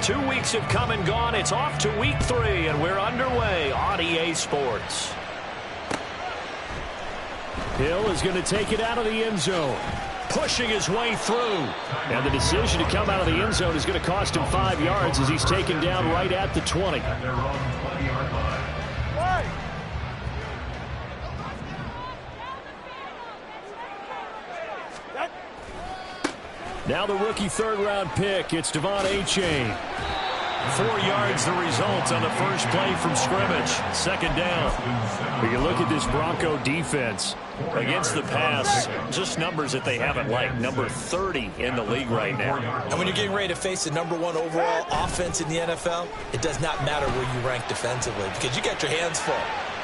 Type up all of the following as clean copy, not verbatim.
2 weeks have come and gone. It's off to week 3, and we're underway on EA Sports. Hill is going to take it out of the end zone, pushing his way through. And the decision to come out of the end zone is going to cost him 5 yards as he's taken down right at the 20. Now the rookie third-round pick. It's Devon Achane. 4 yards the result on the first play from scrimmage. Second down. We can look at this Bronco defense. Against the pass, just numbers that they haven't liked. Number 30 in the league right now. And when you're getting ready to face the #1 overall offense in the NFL, it does not matter where you rank defensively because you got your hands full.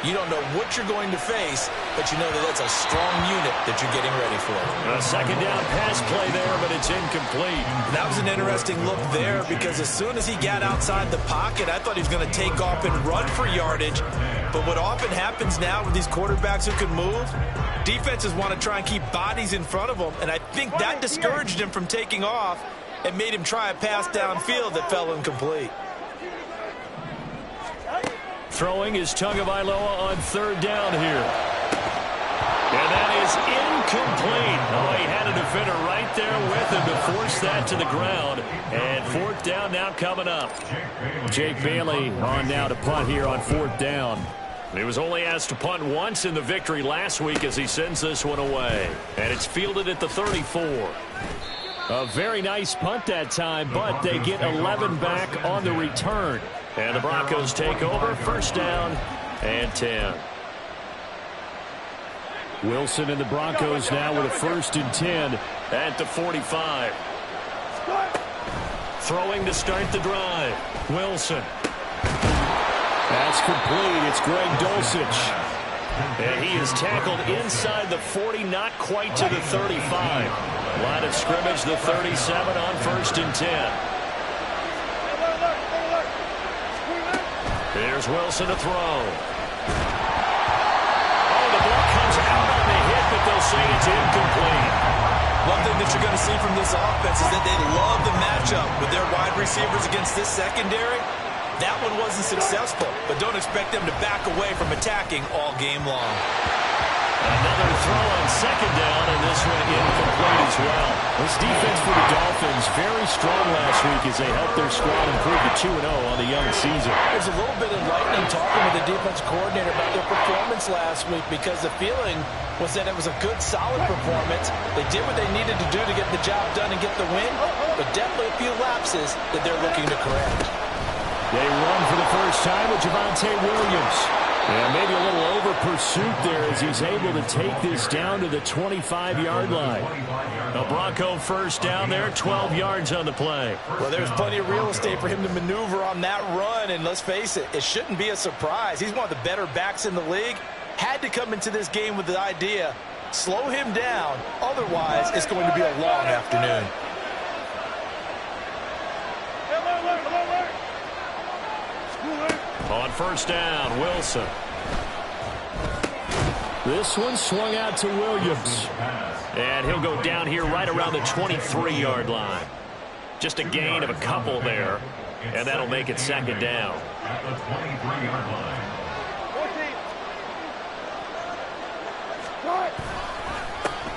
You don't know what you're going to face, but you know that that's a strong unit that you're getting ready for. A second down pass play there, but it's incomplete. That was an interesting look there because as soon as he got outside the pocket, I thought he was going to take off and run for yardage. But what often happens now with these quarterbacks who can move, defenses want to try and keep bodies in front of them, and I think that discouraged him from taking off and made him try a pass downfield that fell incomplete. Throwing is Tagovailoa on third down here. And that is incomplete. Oh, he had a defender right there with him to force that to the ground. And fourth down now coming up. Jake Bailey on now to punt here on fourth down. He was only asked to punt once in the victory last week as he sends this one away. And it's fielded at the 34. A very nice punt that time, but they get 11 back on the return. And the Broncos take over, first down and 10. Wilson and the Broncos now with a 1st and 10 at the 45. Throwing to start the drive. Wilson. That's complete. It's Greg Dulcich. And he is tackled inside the 40, not quite to the 35. Line of scrimmage, the 37 on 1st and 10. Here's Wilson to throw. Oh, the ball comes out on the hit, but they'll say it's incomplete. One thing that you're going to see from this offense is that they love the matchup with their wide receivers against this secondary. That one wasn't successful, but don't expect them to back away from attacking all game long. Another throw on second down, and this one incomplete as well. This defense for the Dolphins very strong last week as they helped their squad improve to 2-0 on the young season. It was a little bit enlightening talking with the defense coordinator about their performance last week because the feeling was that it was a good, solid performance. They did what they needed to do to get the job done and get the win, but definitely a few lapses that they're looking to correct. They run for the first time with Javonte Williams. And maybe a little over pursuit there as he's able to take this down to the 25-yard line. A Bronco first down there, 12 yards on the play. Well, there's plenty of real estate for him to maneuver on that run, and let's face it, it shouldn't be a surprise. He's one of the better backs in the league. Had to come into this game with the idea, slow him down, otherwise it's going to be a long afternoon. On first down, Wilson. This one swung out to Williams. And he'll go down here right around the 23-yard line. Just a gain of a couple there. And that'll make it second down.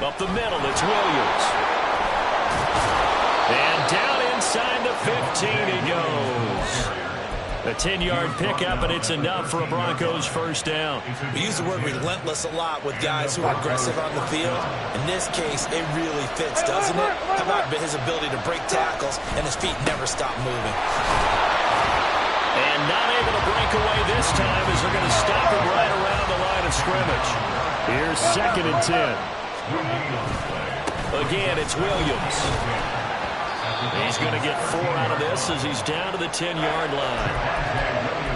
Up the middle, it's Williams. And down inside the 15 he goes. A 10-yard pickup, and it's enough for a Broncos first down. We use the word relentless a lot with guys who are aggressive on the field. In this case, it really fits, doesn't it? How about his ability to break tackles and his feet never stop moving? And not able to break away this time as they're going to stop him right around the line of scrimmage. Here's 2nd and 10. Again, it's Williams. He's going to get 4 out of this as he's down to the 10-yard line.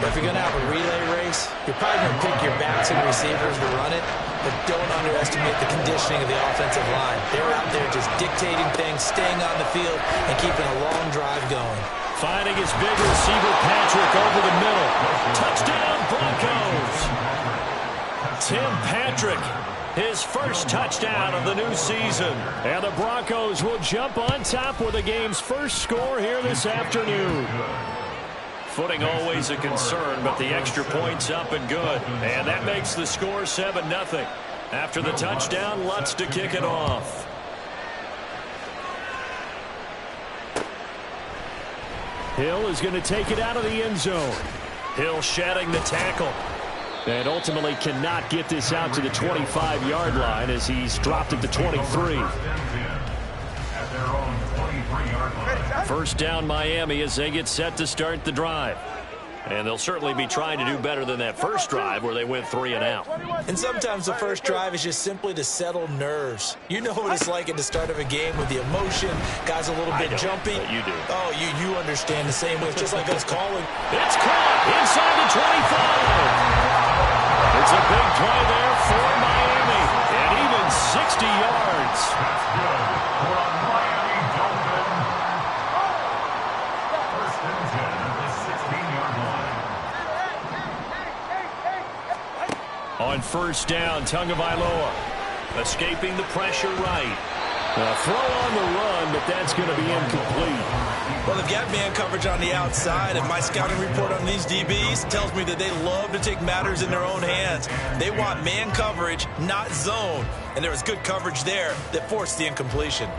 If you're going to have a relay race, you're probably going to pick your backs and receivers to run it, but don't underestimate the conditioning of the offensive line. They're out there just dictating things, staying on the field, and keeping a long drive going. Finding his big receiver, Patrick, over the middle. Touchdown, Broncos! Tim Patrick his first touchdown of the new season. And the Broncos will jump on top with the game's first score here this afternoon. Footing always a concern, but the extra point's up and good. And that makes the score 7-0. After the touchdown, Lutz to kick it off. Hill is going to take it out of the end zone. Hill shedding the tackle. And ultimately cannot get this out to the 25-yard line as he's dropped at the 23. First down Miami as they get set to start the drive. And they'll certainly be trying to do better than that first drive where they went 3 and out. And sometimes the first drive is just simply to settle nerves. You know what it's like at the start of a game with the emotion, guys a little bit jumpy. You do. Oh, you understand the same way. It's just like us calling. It's caught inside the 25. It's a big play there for Miami. And even 60 yards. On first down, Tagovailoa escaping the pressure right. Throw on the run, but that's going to be incomplete. Well, they've got man coverage on the outside, and my scouting report on these DBs tells me that they love to take matters in their own hands. They want man coverage, not zone. And there was good coverage there that forced the incompletion.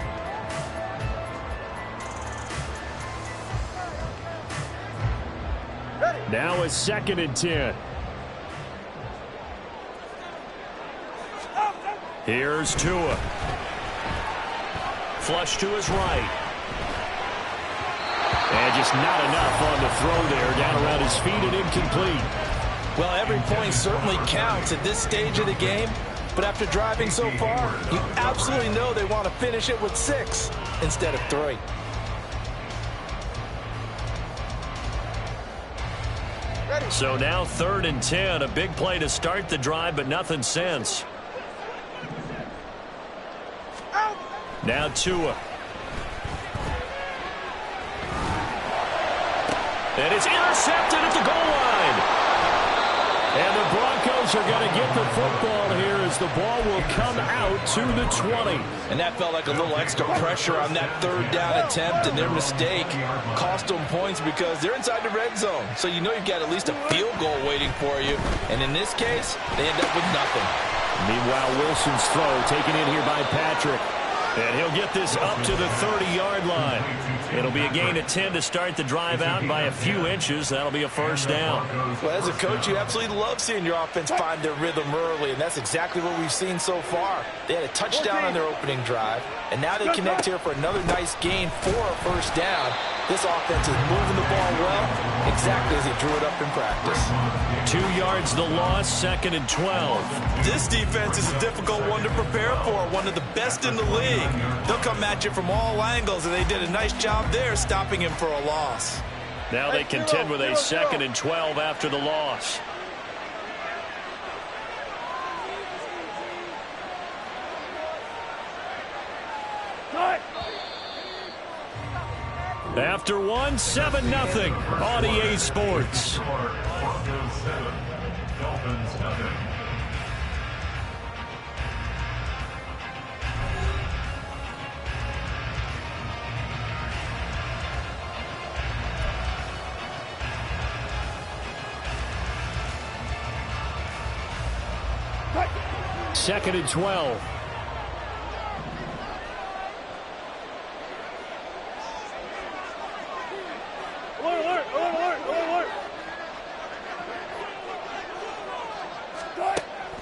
Now it's 2nd and 10. Here's Tua. Flush to his right. And just not enough on the throw there. Down around his feet and incomplete. Well, every point certainly counts at this stage of the game. But after driving so far, you absolutely know they want to finish it with 6 instead of 3. So now 3rd and 10. A big play to start the drive, but nothing since. Now Tua. And it's intercepted at the goal line. And the Broncos are going to get the football here as the ball will come out to the 20. And that felt like a little extra pressure on that 3rd down attempt, and their mistake cost them points because they're inside the red zone. So you know you've got at least a field goal waiting for you. And in this case, they end up with nothing. Meanwhile, Wilson's throw taken in here by Patrick. And he'll get this up to the 30-yard line. It'll be a gain of 10 to start the drive out, and by a few inches, that'll be a first down. Well, as a coach, you absolutely love seeing your offense find their rhythm early, and that's exactly what we've seen so far. They had a touchdown on their opening drive, and now they connect here for another nice gain for a first down. This offense is moving the ball well, exactly as he drew it up in practice. 2 yards the loss, 2nd and 12. This defense is a difficult one to prepare for, one of the best in the league. They'll come at you from all angles, and they did a nice job there stopping him for a loss. Now they contend with a 2nd and 12 after the loss. After 1, 7-0 on EA Sports. Second and 12.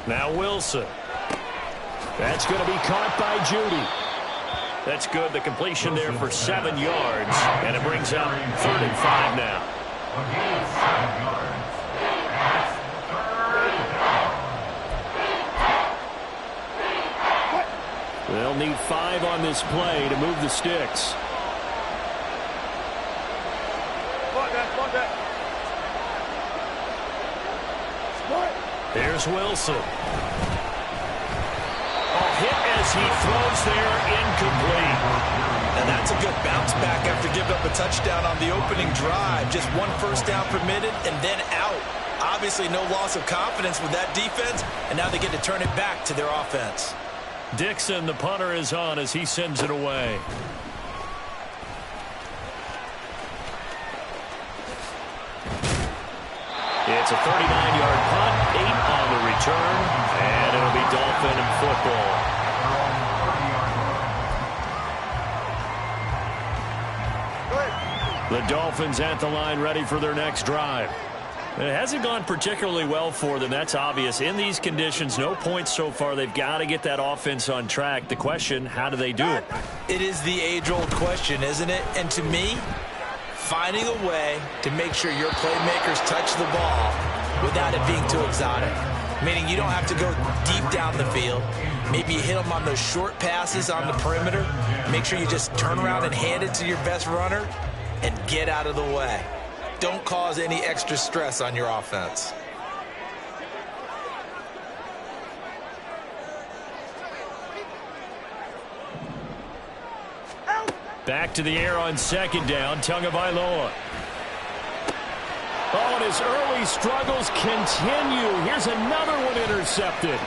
Now Wilson. That's going to be caught by Judy. That's good. The completion there for 7 yards. And it brings up 3rd and 5 now. They'll need 5 on this play to move the sticks. Here's Wilson. A hit as he throws there, incomplete. And that's a good bounce back after giving up a touchdown on the opening drive. Just 1 first down permitted and then out. Obviously, no loss of confidence with that defense, and now they get to turn it back to their offense. Dixon, the punter, is on as he sends it away. It's a 39-yard punt, 8 on the return, and it'll be Dolphin football. The Dolphins at the line ready for their next drive. It hasn't gone particularly well for them. That's obvious. In these conditions, no points so far. They've got to get that offense on track. The question, how do they do it? It is the age-old question, isn't it? And to me, finding a way to make sure your playmakers touch the ball without it being too exotic. Meaning you don't have to go deep down the field. Maybe you hit them on those short passes on the perimeter. Make sure you just turn around and hand it to your best runner and get out of the way. Don't cause any extra stress on your offense. Back to the air on second down, Tagovailoa. Oh, and his early struggles continue. Here's another one intercepted.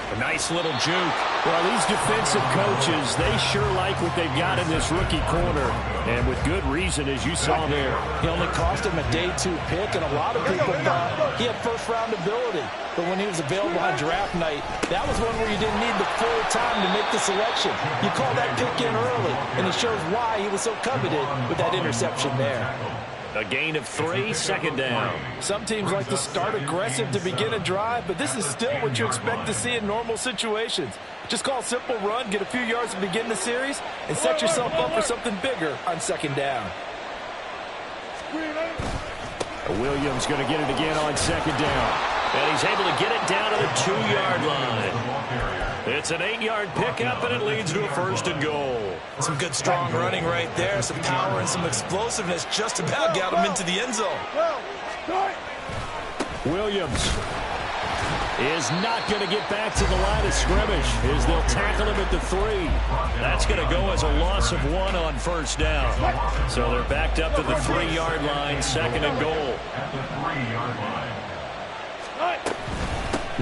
A nice little juke. Well, these defensive coaches, they sure like what they've got in this rookie corner. And with good reason, as you saw there. He only cost him a day 2 pick, and a lot of people thought he had first-round ability. But when he was available on draft night, that was one where you didn't need the full time to make the selection. You call that pick in early, and it shows why he was so coveted with that interception there. A gain of 3, second down. Some teams like to start aggressive to begin a drive, but this is still what you expect to see in normal situations. Just call a simple run, get a few yards to begin the series, and set yourself up for something bigger on second down. Williams going to get it again on second down. And he's able to get it down to the 2-yard line. It's an 8-yard pickup, and it leads to a first and goal. Some good, strong running right there. Some power and some explosiveness just about got him into the end zone. Williams is not going to get back to the line of scrimmage as they'll tackle him at the 3. That's going to go as a loss of 1 on first down. So they're backed up to the 3-yard line, second and goal.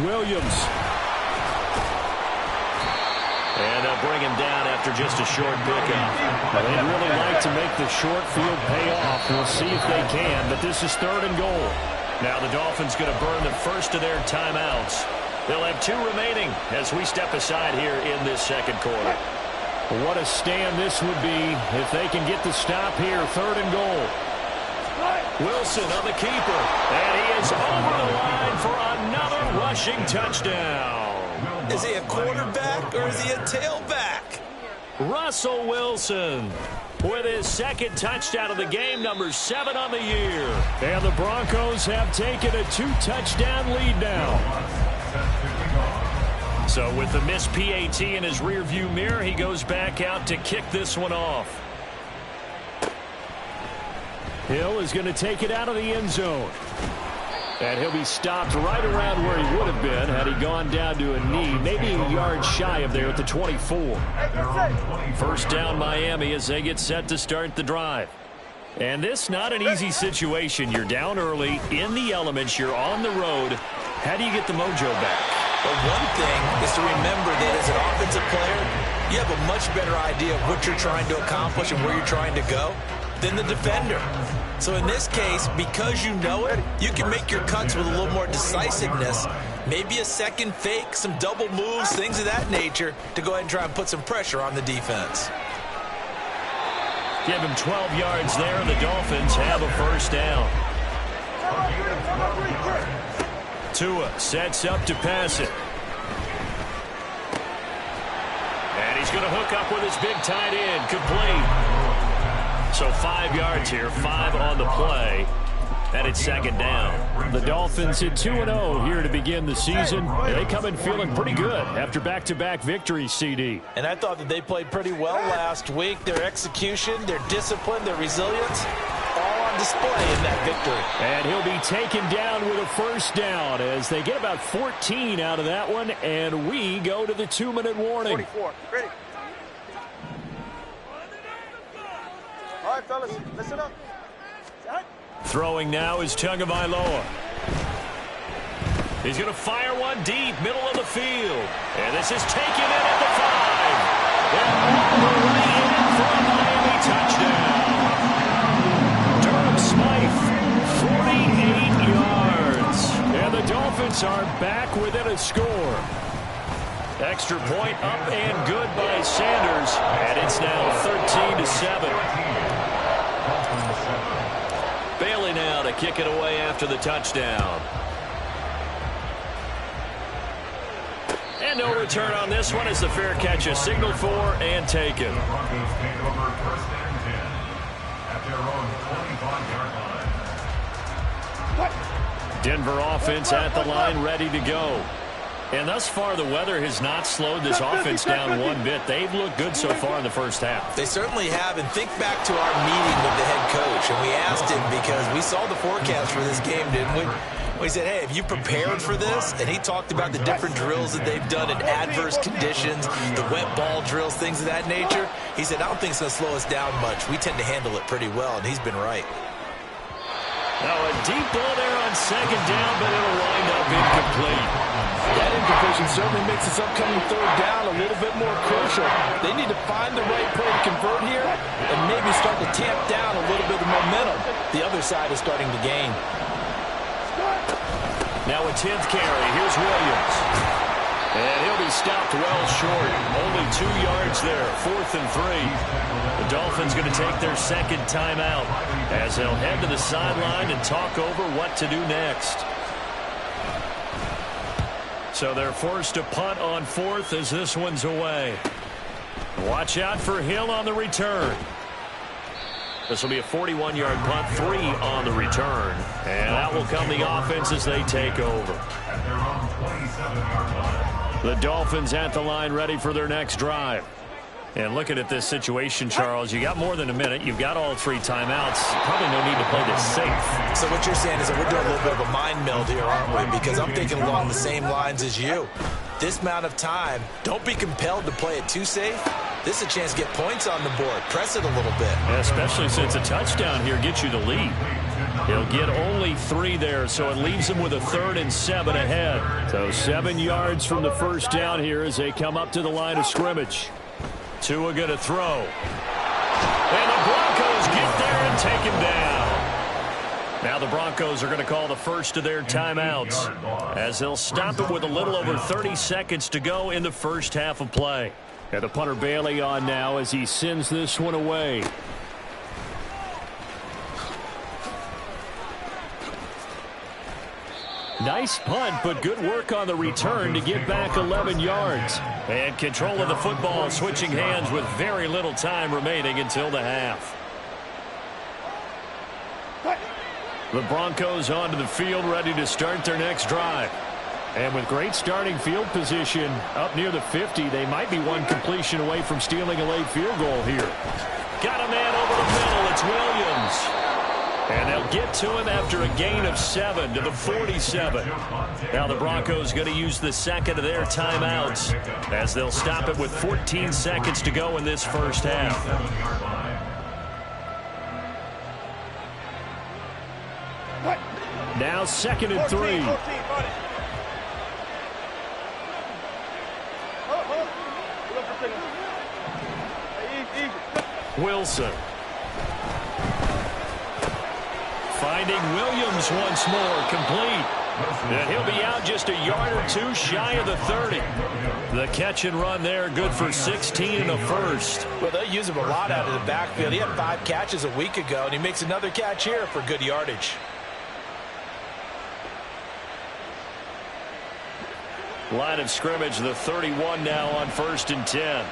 Williams. And they'll bring him down after just a short pickup. They'd really like to make the short field pay off. We'll see if they can, but this is third and goal. Now the Dolphins going to burn the first of their timeouts. They'll have 2 remaining as we step aside here in this second quarter. What a stand this would be if they can get the stop here, third and goal. Wilson on the keeper, and he is over the line for another rushing touchdown. Is he a quarterback or is he a tailback? Russell Wilson with his second touchdown of the game, number 7 on the year. And the Broncos have taken a 2-touchdown lead now. So with the missed PAT in his rearview mirror, he goes back out to kick this one off. Hill is going to take it out of the end zone. And he'll be stopped right around where he would have been had he gone down to a knee, maybe a yard shy of there at the 24. First down Miami as they get set to start the drive. And this not an easy situation. You're down early, in the elements, you're on the road. How do you get the mojo back? Well, one thing is to remember that as an offensive player, you have a much better idea of what you're trying to accomplish and where you're trying to go than the defender. So in this case, because you know it, you can make your cuts with a little more decisiveness. Maybe a second fake, some double moves, things of that nature to go ahead and try and put some pressure on the defense. Give him 12 yards there, and the Dolphins have a first down. Tua sets up to pass it. And he's going to hook up with his big tight end, complete. So 5 yards here, 5 on the play, and it's second down. The Dolphins hit 2-0 here to begin the season. They come in feeling pretty good after back-to-back victories, CD. And I thought that they played pretty well last week. Their execution, their discipline, their resilience, all on display in that victory. And he'll be taken down with a first down as they get about 14 out of that one, and we go to the 2-minute warning. 44, ready. All right, fellas, listen up. Throwing now is Tagovailoa. He's going to fire one deep, middle of the field. And this is taken in at the 5. And all the way in for a Miami touchdown. Durham Smythe, 48 yards. And the Dolphins are back within a score. Extra point up and good by Sanders. And it's now 13-7. Bailey now to kick it away after the touchdown. And no return on this one as the fair catch is signaled for and taken. Denver offense at the line, ready to go. And thus far, the weather has not slowed this offense down one bit. They've looked good so far in the first half. They certainly have. And think back to our meeting with the head coach. And we asked him because we saw the forecast for this game, didn't we? We said, hey, have you prepared for this? And he talked about the different drills that they've done in adverse conditions, the wet ball drills, things of that nature. He said, I don't think it's going to slow us down much. We tend to handle it pretty well, and he's been right. Now a deep ball there on second down, but it'll wind up incomplete. That incompletion certainly makes this upcoming third down a little bit more crucial. They need to find the right play to convert here and maybe start to tamp down a little bit of momentum. The other side is starting to gain. Now a 10th carry. Here's Williams. And he'll be stopped well short. Only 2 yards there. 4th and 3. The Dolphins going to take their second timeout as they'll head to the sideline and talk over what to do next. So they're forced to punt on 4th as this one's away. Watch out for Hill on the return. This will be a 41-yard punt, 3 on the return. And out will come the offense as they take over. The Dolphins at the line ready for their next drive. And looking at this situation, Charles, you got more than a minute. You've got all 3 timeouts. Probably no need to play this safe. So what you're saying is that we're doing a little bit of a mind meld here, aren't we? Because I'm thinking along the same lines as you. This amount of time, don't be compelled to play it too safe. This is a chance to get points on the board. Press it a little bit. Yeah, especially since a touchdown here gets you the lead. He'll get only 3 there, so it leaves him with a 3rd and 7 ahead. So 7 yards from the first down here as they come up to the line of scrimmage. Tua going to throw. And the Broncos get there and take him down. Now the Broncos are going to call the first of their timeouts as they'll stop it with a little over 30 seconds to go in the first half of play. And the punter Bailey on now as he sends this one away. Nice punt, but good work on the return to get back 11 yards. And control of the football switching hands with very little time remaining until the half. The Broncos onto the field ready to start their next drive. And with great starting field position up near the 50, they might be one completion away from stealing a late field goal here. Got a man over the middle. It's Williams. And they'll get to him after a gain of 7 to the 47. Now the Broncos going to use the second of their timeouts as they'll stop it with 14 seconds to go in this first half. Now 2nd and 3. Wilson. Finding Williams once more, complete. And he'll be out just a yard or 2 shy of the 30. The catch and run there, good for 16 and a first. Well, they use him a lot out of the backfield. He had 5 catches a week ago, and he makes another catch here for good yardage. Line of scrimmage, the 31 now on 1st and 10.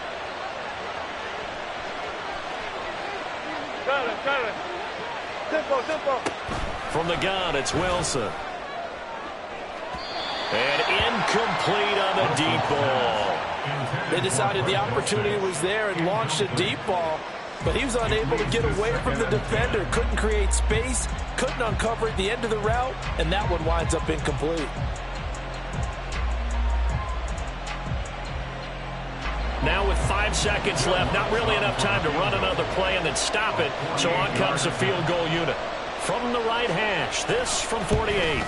From the gun, it's Wilson. And incomplete on the deep ball. They decided the opportunity was there and launched a deep ball, but he was unable to get away from the defender. Couldn't create space, couldn't uncover at the end of the route, and that one winds up incomplete. Now with 5 seconds left, not really enough time to run another play and then stop it. So on comes the field goal unit. from the right hash. This from 48.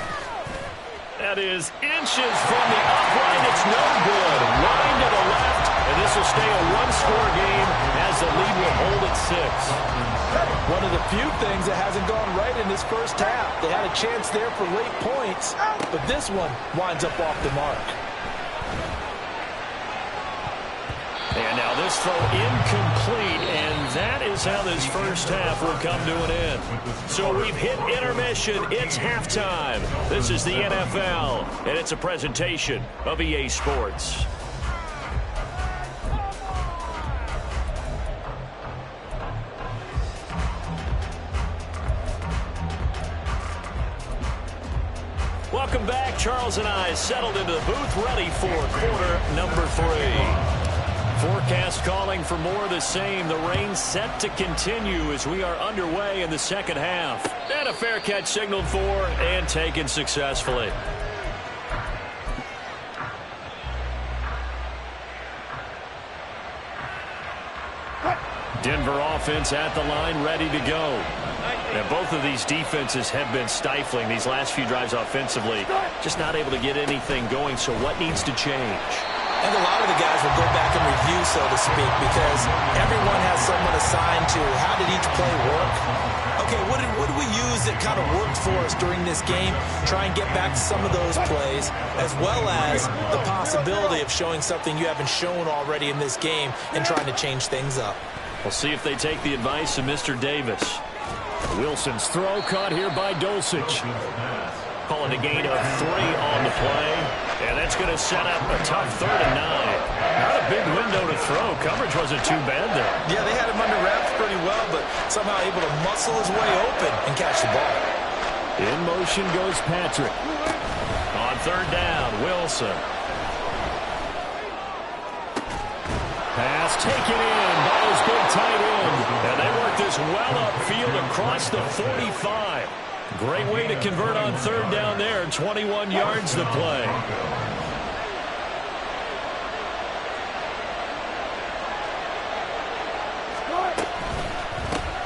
That is inches from the upright. It's no good. Line to the left, and this will stay a one-score game as the lead will hold at 6. One of the few things that hasn't gone right in this first half. They had a chance there for late points, but this one winds up off the mark. And now this throw incomplete, and that is how this first half will come to an end. So we've hit intermission. It's halftime. This is the NFL, and it's a presentation of EA Sports. Welcome back. Charles and I settled into the booth, ready for quarter number 3. Forecast calling for more of the same. The rain set to continue as we are underway in the second half. And a fair catch signaled for and taken successfully. Denver offense at the line, ready to go. And both of these defenses have been stifling these last few drives offensively. Just not able to get anything going, so what needs to change? I think a lot of the guys will go back and review, so to speak, because everyone has someone assigned to how did each play work. Okay, what did we use that kind of worked for us during this game? Try and get back to some of those plays, as well as the possibility of showing something you haven't shown already in this game and trying to change things up. We'll see if they take the advice of Mr. Davis. Wilson's throw caught here by Dulcich. Calling a gain of 3 on the play. And that's going to set up a tough 3rd and 9. Not a big window to throw. Coverage wasn't too bad there. Yeah, they had him under wraps pretty well, but somehow able to muscle his way open and catch the ball. In motion goes Patrick. On 3rd down, Wilson. Pass taken in by his big tight end. And they work this well upfield across the 45. Great way to convert on 3rd down there. 21 yards to play.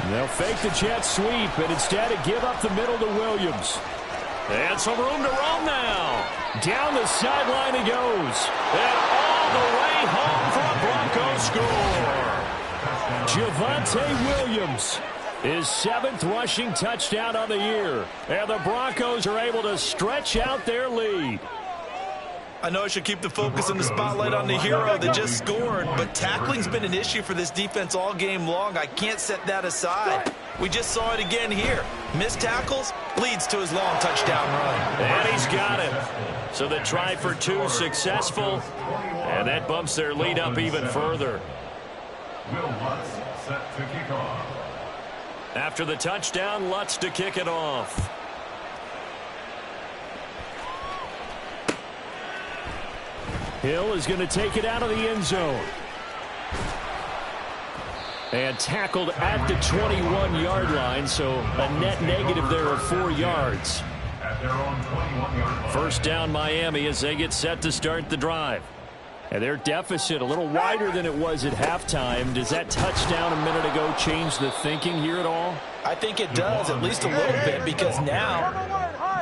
They'll fake the jet sweep, and instead of give up the middle to Williams. And some room to roam now. Down the sideline he goes. And all the way home for a Broncos score. Javonte Williams. His 7th rushing touchdown on the year. And the Broncos are able to stretch out their lead. I know I should keep the focus and the spotlight on the hero that just scored, but tackling's been an issue for this defense all game long. I can't set that aside. We just saw it again here. Missed tackles leads to his long touchdown run. And he's got it. So the try for 2 successful. And that bumps their lead up even further. After the touchdown, Lutz to kick it off. Hill is going to take it out of the end zone. And tackled at the 21-yard line, so a net negative there of 4 yards. First down Miami as they get set to start the drive. And their deficit a little wider than it was at halftime. Does that touchdown a minute ago change the thinking here at all? I think it does, at least a little bit, because now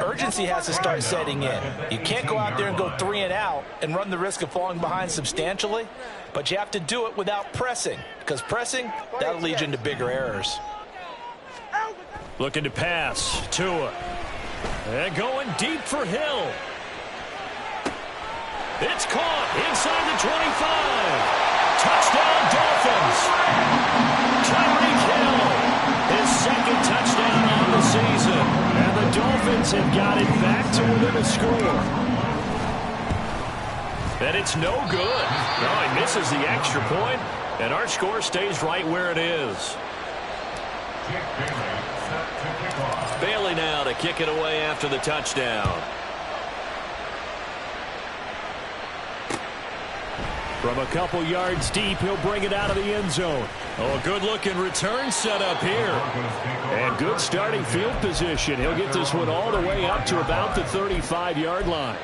urgency has to start setting in. You can't go out there and go 3 and out and run the risk of falling behind substantially, but you have to do it without pressing, because pressing, that'll lead you into bigger errors. Looking to pass. Tua. And going deep for Hill. It's caught inside the 25. Touchdown, Dolphins. Tyreek Hill, his 2nd touchdown on the season. And the Dolphins have got it back to within a score. And it's no good. No, he misses the extra point, and our score stays right where it is. Bailey now to kick it away after the touchdown. From a couple yards deep, he'll bring it out of the end zone. Oh, a good-looking return set up here. And good starting field position. He'll get this one all the way up to about the 35-yard line.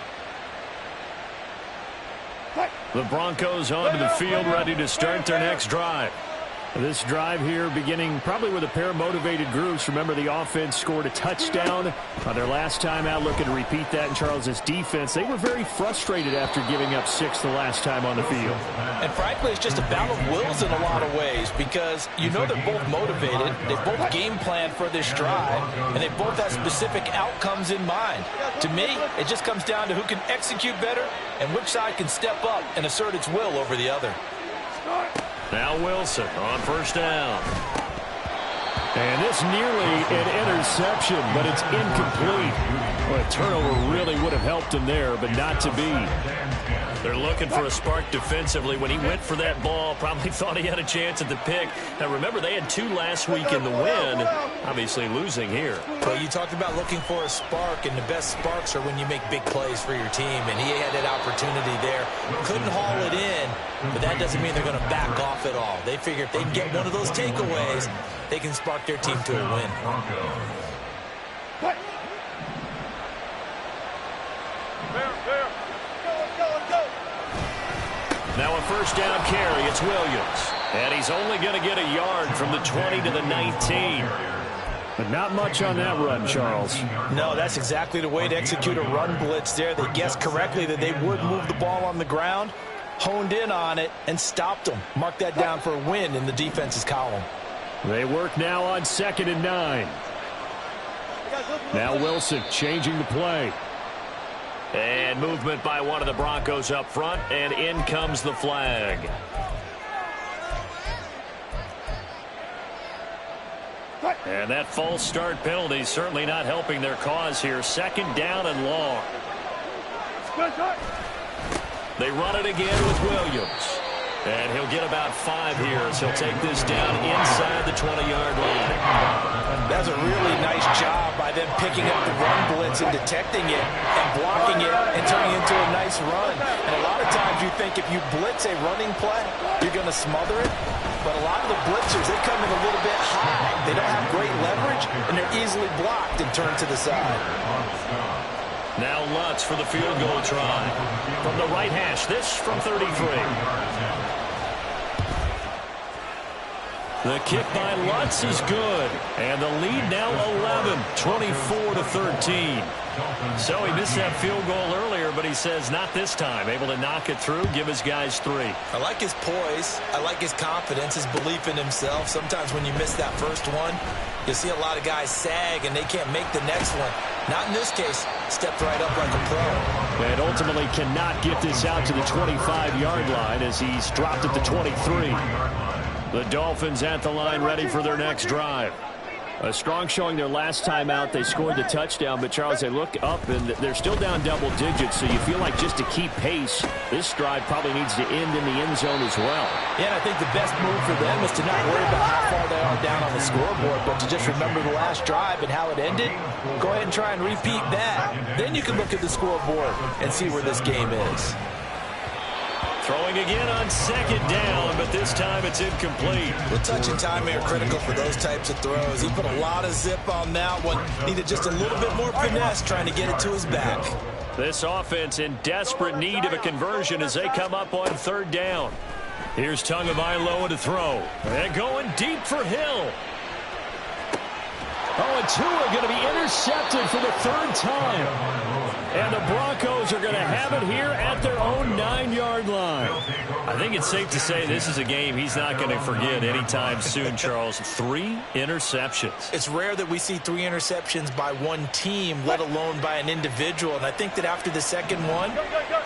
The Broncos onto the field, ready to start their next drive. This drive here beginning probably with a pair of motivated groups. Remember, the offense scored a touchdown on their last time out, looking to repeat that in Charles' defense. They were very frustrated after giving up 6 the last time on the field. And frankly, it's just a battle of wills in a lot of ways because you know they're both motivated. They both game plan for this drive, and they both have specific outcomes in mind. To me, it just comes down to who can execute better and which side can step up and assert its will over the other. Now Wilson on first down. And this nearly an interception, but it's incomplete. Well, a turnover really would have helped him there, but not to be. They're looking for a spark defensively. When he went for that ball, probably thought he had a chance at the pick. Now, remember, they had 2 last week in the win, obviously losing here. Well, you talked about looking for a spark, and the best sparks are when you make big plays for your team, and he had that opportunity there. Couldn't haul it in, but that doesn't mean they're going to back off at all. They figure if they can get one of those takeaways, they can spark their team to a win. Now a first down carry. It's Williams. And he's only going to get a yard from the 20 to the 19. But not much on that run, Charles. No, that's exactly the way to execute a run blitz there. They guessed correctly that they would move the ball on the ground, honed in on it, and stopped them. Mark that down for a win in the defense's column. They work now on 2nd and 9. Now Wilson changing the play. And movement by one of the Broncos up front, and in comes the flag. And that false start penalty certainly not helping their cause here. 2nd down and long. They run it again with Williams. And he'll get about 5 here as he'll take this down inside the 20-yard line. That's a really nice job by them picking up the run blitz and detecting it and blocking it and turning it into a nice run. And a lot of times you think if you blitz a running play, you're going to smother it. But a lot of the blitzers, they come in a little bit high. They don't have great leverage, and they're easily blocked and turned to the side. Now Lutz for the field goal try. From the right hash, this from 33. The kick by Lutz is good. And the lead now 11, 24-13. So he missed that field goal earlier, but he says not this time. Able to knock it through, give his guys 3. I like his poise. I like his confidence, his belief in himself. Sometimes when you miss that first one, you see a lot of guys sag and they can't make the next one. Not in this case. Stepped right up like a pro. And ultimately cannot get this out to the 25-yard line as he's dropped at the 23. The Dolphins at the line ready for their next drive. A strong showing their last time out. They scored the touchdown, but, Charles, they look up, and they're still down double digits, so you feel like just to keep pace, this drive probably needs to end in the end zone as well. Yeah, and I think the best move for them is to not worry about how far they are down on the scoreboard, but to just remember the last drive and how it ended. Go ahead and try and repeat that. Then you can look at the scoreboard and see where this game is. Throwing again on 2nd down, but this time it's incomplete. The touch and time are critical for those types of throws. He put a lot of zip on that one. Needed just a little bit more finesse trying to get it to his back. This offense in desperate need of a conversion as they come up on 3rd down. Here's Tagovailoa to throw. And going deep for Hill. Oh, and Tua going to be intercepted for the 3rd time. And the Broncos are going to have it here at their own 9-yard line. I think it's safe to say this is a game he's not going to forget anytime soon, Charles. 3 interceptions. It's rare that we see 3 interceptions by one team, let alone by an individual. And I think that after the second one,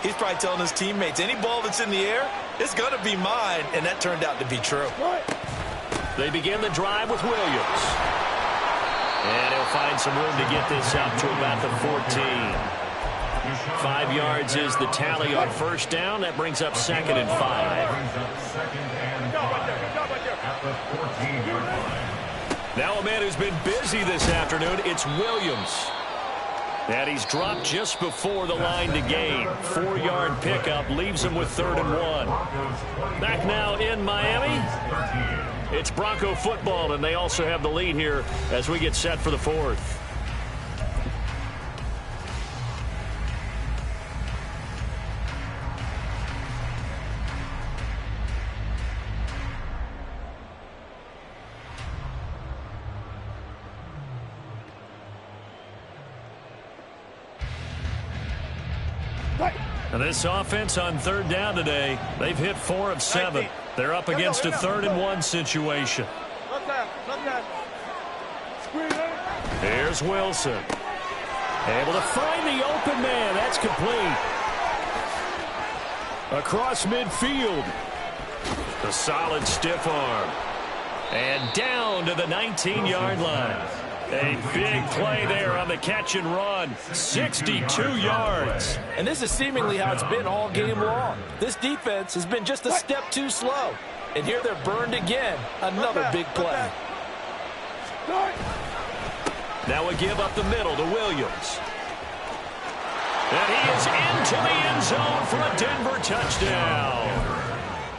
he's probably telling his teammates, any ball that's in the air, it's going to be mine. And that turned out to be true. They begin the drive with Williams. And he'll find some room to get this up to about the 14. 5 yards is the tally on 1st down. That brings up 2nd and 5. Now a man who's been busy this afternoon, it's Williams. And he's dropped just before the line to gain. 4-yard pickup leaves him with 3rd and 1. Back now in Miami. It's Bronco football, and they also have the lead here as we get set for the 4th. This offense on third down today, they've hit 4 of 7. They're up against a 3rd-and-1 situation. Here's Wilson. Able to find the open man. That's complete. Across midfield. The solid stiff arm. And down to the 19-yard line. A big play there on the catch and run. 62 yards. And this is seemingly how it's been all game long. This defense has been just a step too slow. And here they're burned again. Another big play. Now a give up the middle to Williams. And he is into the end zone for a Denver touchdown.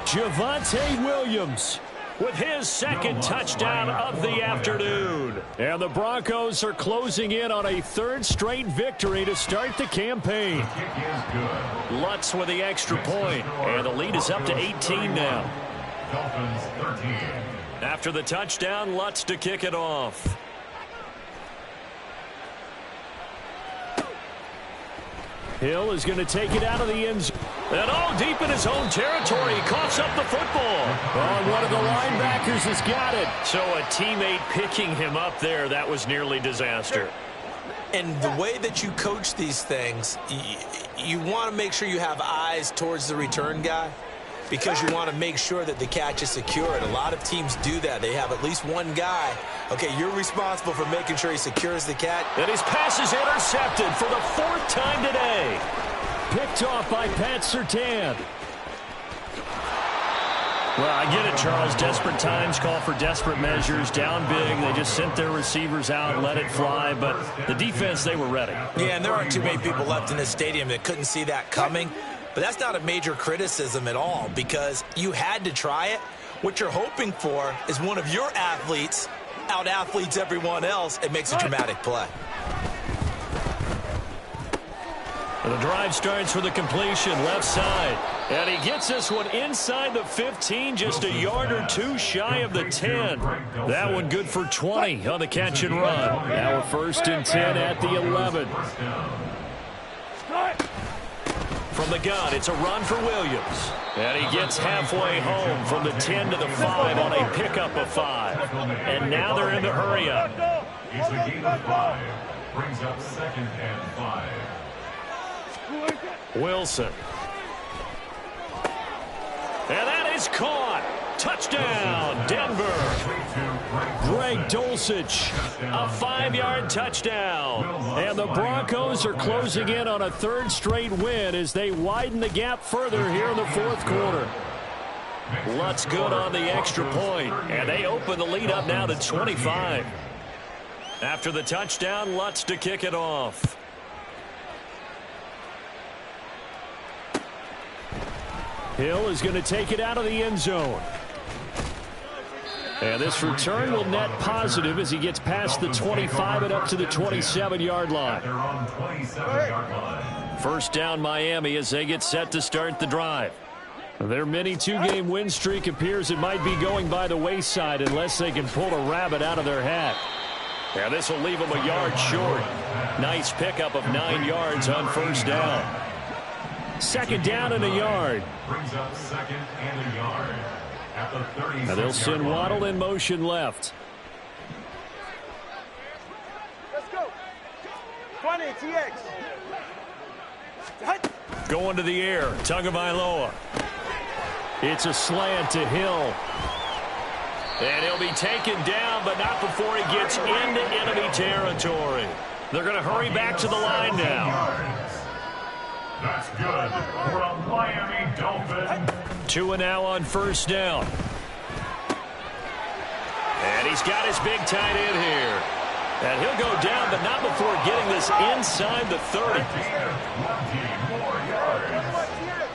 Javonte Williams with his 2nd touchdown of the afternoon. And the Broncos are closing in on a 3rd straight victory to start the campaign. Lutz with the extra point, and the lead is up to 18 now. After the touchdown, Lutz to kick it off. Hill is going to take it out of the end zone. And all deep in his own territory. He coughs up the football. Oh, one of the linebackers has got it. So a teammate picking him up there, that was nearly disaster. And the way that you coach these things, you want to make sure you have eyes towards the return guy, because you want to make sure that the catch is secured. A lot of teams do that. They have at least one guy. Okay, you're responsible for making sure he secures the catch. And his pass is intercepted for the 4th time today. Picked off by Pat Surtain. Well, I get it, Charles. Desperate times call for desperate measures. Down big, they just sent their receivers out and let it fly. But the defense, they were ready. Yeah, and there aren't too many people left in this stadium that couldn't see that coming. But that's not a major criticism at all, because you had to try it. What you're hoping for is one of your athletes out-athletes everyone else and makes a dramatic play. The drive starts with a completion left side. And he gets this one inside the 15, just a yard or 2 shy of the 10. That one good for 20 on the catch and run. Now a 1st and 10 at the 11. From the gun, it's a run for Williams. And he gets halfway home from the 10 to the 5 on a pickup of 5. And now they're in the hurry up. It's a game of 5. Brings up 2nd and 5. Wilson. And that is caught. Touchdown, Denver. Greg Dulcich, a 5-yard touchdown. And the Broncos are closing in on a 3rd straight win as they widen the gap further here in the 4th quarter. Lutz good on the extra point, and they open the lead up now to 25. After the touchdown, Lutz to kick it off. Hill is going to take it out of the end zone. And this return will net positive as he gets past the 25 and up to the 27-yard line. 1st down Miami as they get set to start the drive. Their mini 2-game win streak appears it might be going by the wayside unless they can pull a rabbit out of their hat. And this will leave them a yard short. Nice pickup of 9 yards on 1st down. 2nd down and a yard. Brings up 2nd and a yard. At the 36 now they'll send Waddle in motion left. Let's go. 20 TX. Going to the air. Tagovailoa. It's a slant to Hill. And he'll be taken down, but not before he gets into enemy territory. They're going to hurry back to the line now. That's good for a Miami Dolphin. 2 and now on 1st down. And he's got his big tight end here. And he'll go down, but not before getting this inside the 30. 20 more yards.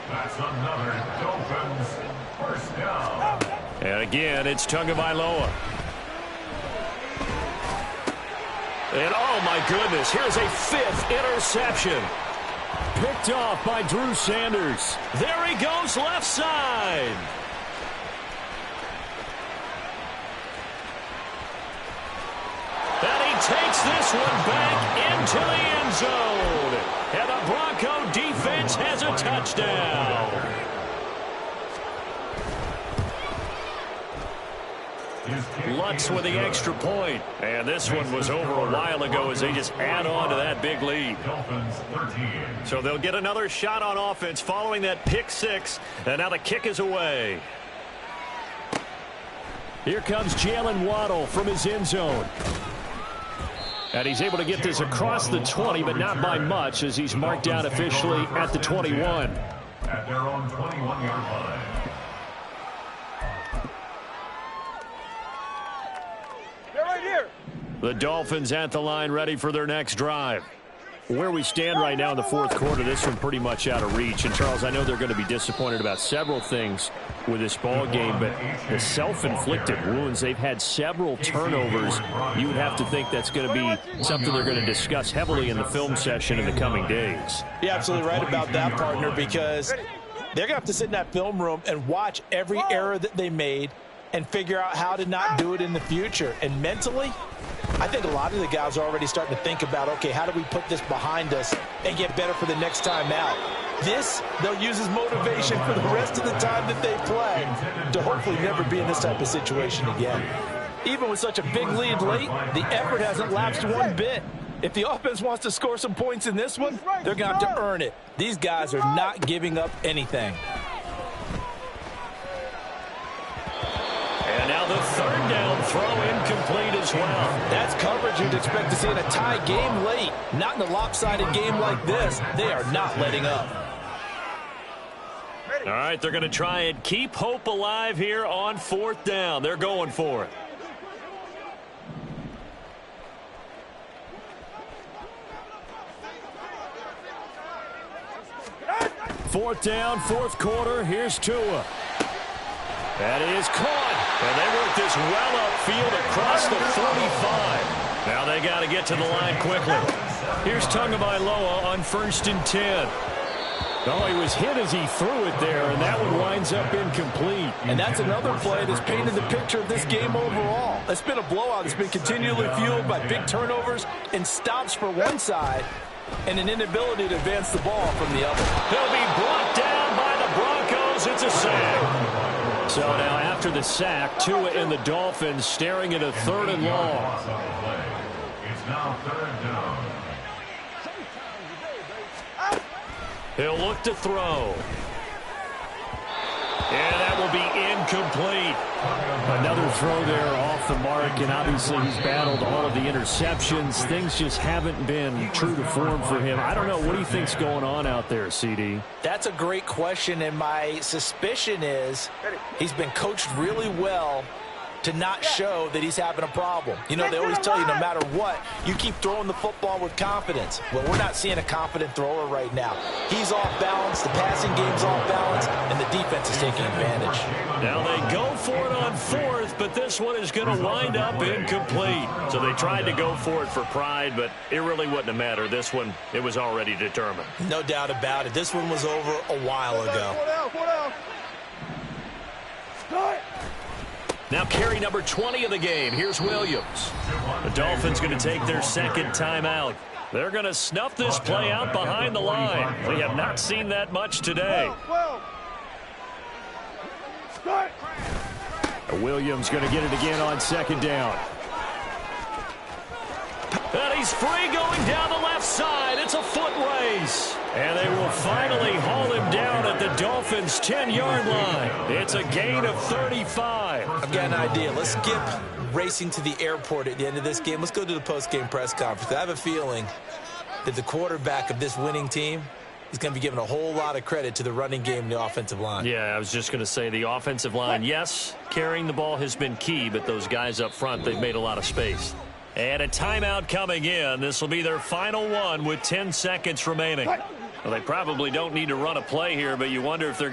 That's another Dolphins 1st down. And again, it's Tagovailoa. And oh my goodness, here's a 5th interception. Picked off by Drew Sanders. There he goes left side. And he takes this one back into the end zone. And the Bronco defense has a touchdown. Lutz with the extra point. And this one was over a while ago as they just add on to that big lead. So they'll get another shot on offense following that pick six. And now the kick is away. Here comes Jalen Waddle from his end zone. And he's able to get this across the 20, but not by much as he's marked down officially at the 21. At their own 21-yard line. They're right here. The Dolphins at the line ready for their next drive. Where we stand right now in the fourth quarter, this one pretty much out of reach. And, Charles, I know they're going to be disappointed about several things with this ball game, but the self-inflicted wounds, they've had several turnovers. You would have to think that's going to be something they're going to discuss heavily in the film session in the coming days. You're absolutely right about that, partner, because they're going to have to sit in that film room and watch every error that they made and figure out how to not do it in the future. And mentally, I think a lot of the guys are already starting to think about, okay, how do we put this behind us and get better for the next time out? This, they'll use as motivation for the rest of the time that they play to hopefully never be in this type of situation again. Even with such a big lead late, the effort hasn't lapsed one bit. If the offense wants to score some points in this one, they're going to have to earn it. These guys are not giving up anything. And now the third down throw incomplete as well. That's coverage you'd expect to see in a tie game late. Not in a lopsided game like this. They are not letting up. All right, they're going to try and keep hope alive here on fourth down. They're going for it. Fourth down, fourth quarter. Here's Tua. That is caught. And they work this well upfield across the 45. Now they got to get to the line quickly. Here's Tagovailoa on 1st and 10. Oh, he was hit as he threw it there, and that one winds up incomplete. And that's another play that's painted the picture of this game overall. It's been a blowout. It's been continually fueled by big turnovers and stops for one side and an inability to advance the ball from the other. He'll be brought down by the Broncos. It's a sack. So now after the sack, Tua and the Dolphins staring at a 3rd and long. It's now 3rd down. He'll look to throw. And that will be incomplete. Another throw there off the mark, and obviously he's battled all of the interceptions. Things just haven't been true to form for him. I don't know. What do you think's going on out there, CD? That's a great question, and my suspicion is he's been coached really well to not show that he's having a problem. You know, they always tell you no matter what, you keep throwing the football with confidence. Well, we're not seeing a confident thrower right now. He's off balance, the passing game's off balance, and the defense is taking advantage. Now they go for it on 4th, but this one is going to wind up incomplete. So they tried to go for it for pride, but it really wouldn't have mattered. This one, it was already determined. No doubt about it. This one was over a while ago. Now carry number 20 of the game. Here's Williams. The Dolphins going to take their second timeout. They're going to snuff this play out behind the line. We have not seen that much today. Williams going to get it again on 2nd down. And he's free going down the left side. It's a foot race. And they will finally haul him down at the Dolphins' 10-yard line. It's a gain of 35. I've got an idea. Let's skip racing to the airport at the end of this game. Let's go to the post-game press conference. I have a feeling that the quarterback of this winning team is going to be giving a whole lot of credit to the running game and the offensive line. Yeah, I was just going to say the offensive line, yes, carrying the ball has been key, but those guys up front, they've made a lot of space. And a timeout coming in. This will be their final one with 10 seconds remaining. Well, they probably don't need to run a play here, but you wonder if they're